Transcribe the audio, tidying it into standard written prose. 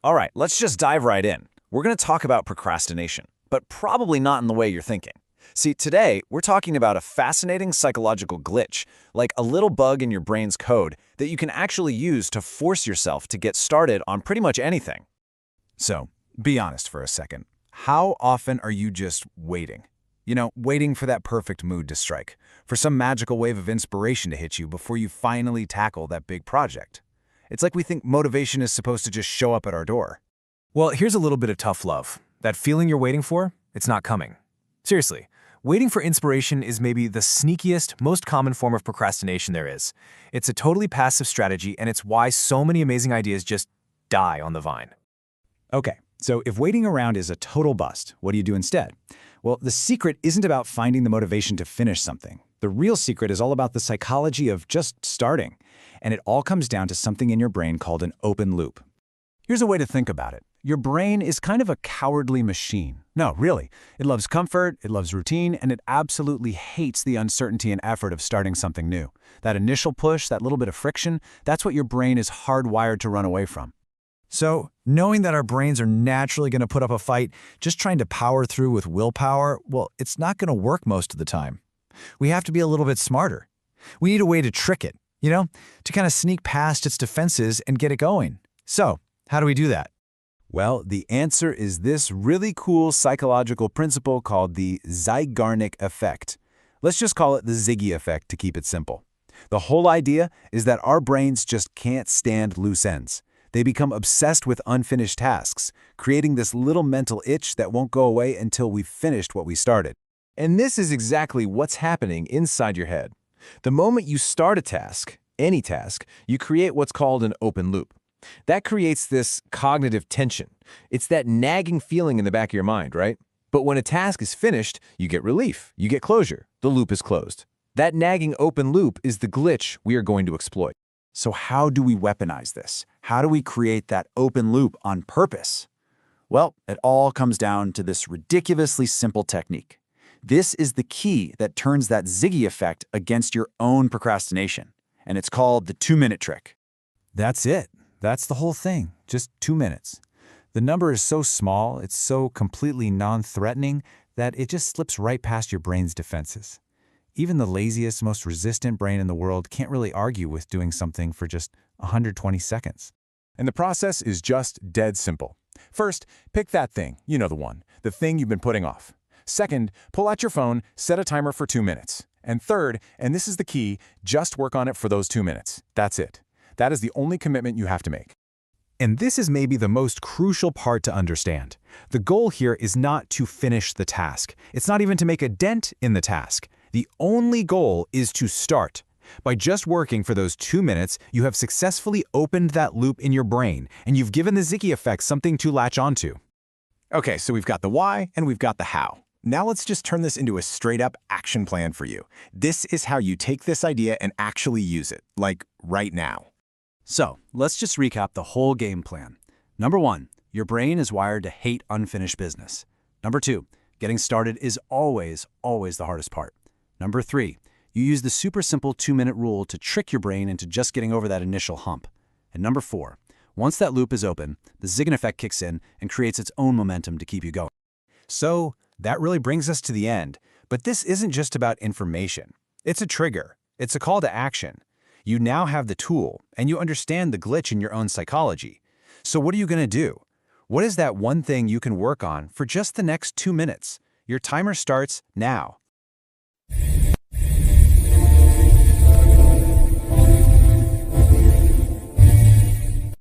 All right, let's just dive right in. We're going to talk about procrastination, but probably not in the way you're thinking. See, today, we're talking about a fascinating psychological glitch, like a little bug in your brain's code that you can actually use to force yourself to get started on pretty much anything. So, be honest for a second. How often are you just waiting? Waiting for that perfect mood to strike, for some magical wave of inspiration to hit you before you finally tackle that big project. It's like we think motivation is supposed to just show up at our door. Well, here's a little bit of tough love. That feeling you're waiting for, it's not coming. Seriously, waiting for inspiration is maybe the sneakiest, most common form of procrastination there is. It's a totally passive strategy, and it's why so many amazing ideas just die on the vine. Okay, so if waiting around is a total bust, what do you do instead? Well, the secret isn't about finding the motivation to finish something. The real secret is all about the psychology of just starting. And it all comes down to something in your brain called an open loop. Here's a way to think about it. Your brain is kind of a cowardly machine. No, really. It loves comfort, it loves routine, and it absolutely hates the uncertainty and effort of starting something new. That initial push, that little bit of friction, that's what your brain is hardwired to run away from. So, knowing that our brains are naturally going to put up a fight, just trying to power through with willpower, well, it's not going to work most of the time. We have to be a little bit smarter. We need a way to trick it, to kind of sneak past its defenses and get it going. So, how do we do that? Well, the answer is this really cool psychological principle called the Zeigarnik effect. Let's just call it the Ziggy effect to keep it simple. The whole idea is that our brains just can't stand loose ends. They become obsessed with unfinished tasks, creating this little mental itch that won't go away until we've finished what we started. And this is exactly what's happening inside your head. The moment you start a task, any task, you create what's called an open loop. That creates this cognitive tension. It's that nagging feeling in the back of your mind, right? But when a task is finished, you get relief, you get closure, the loop is closed. That nagging open loop is the glitch we are going to exploit. So how do we weaponize this? How do we create that open loop on purpose? Well, it all comes down to this ridiculously simple technique. This is the key that turns that Ziggy effect against your own procrastination, and it's called the 2-minute trick. That's it. That's the whole thing. Just 2 minutes. The number is so small, it's so completely non-threatening that it just slips right past your brain's defenses. Even the laziest, most resistant brain in the world can't really argue with doing something for just 120 seconds. And the process is just dead simple. First, pick that thing, the thing you've been putting off. Second, pull out your phone, set a timer for 2 minutes. And third, and this is the key, just work on it for those 2 minutes. That's it. That is the only commitment you have to make. And this is maybe the most crucial part to understand. The goal here is not to finish the task. It's not even to make a dent in the task. The only goal is to start. By just working for those 2 minutes, you have successfully opened that loop in your brain, and you've given the Ziggy effect something to latch onto. Okay, so we've got the why and we've got the how. Now let's just turn this into a straight-up action plan for you. This is how you take this idea and actually use it, like right now. So, let's just recap the whole game plan. Number 1, your brain is wired to hate unfinished business. Number 2, getting started is always the hardest part. Number 3, you use the super simple 2-minute rule to trick your brain into just getting over that initial hump. And number 4, once that loop is open, the Zeigarnik effect kicks in and creates its own momentum to keep you going. So, that really brings us to the end. But this isn't just about information. It's a trigger. It's a call to action. You now have the tool, and you understand the glitch in your own psychology. So what are you going to do? What is that one thing you can work on for just the next 2 minutes? Your timer starts now.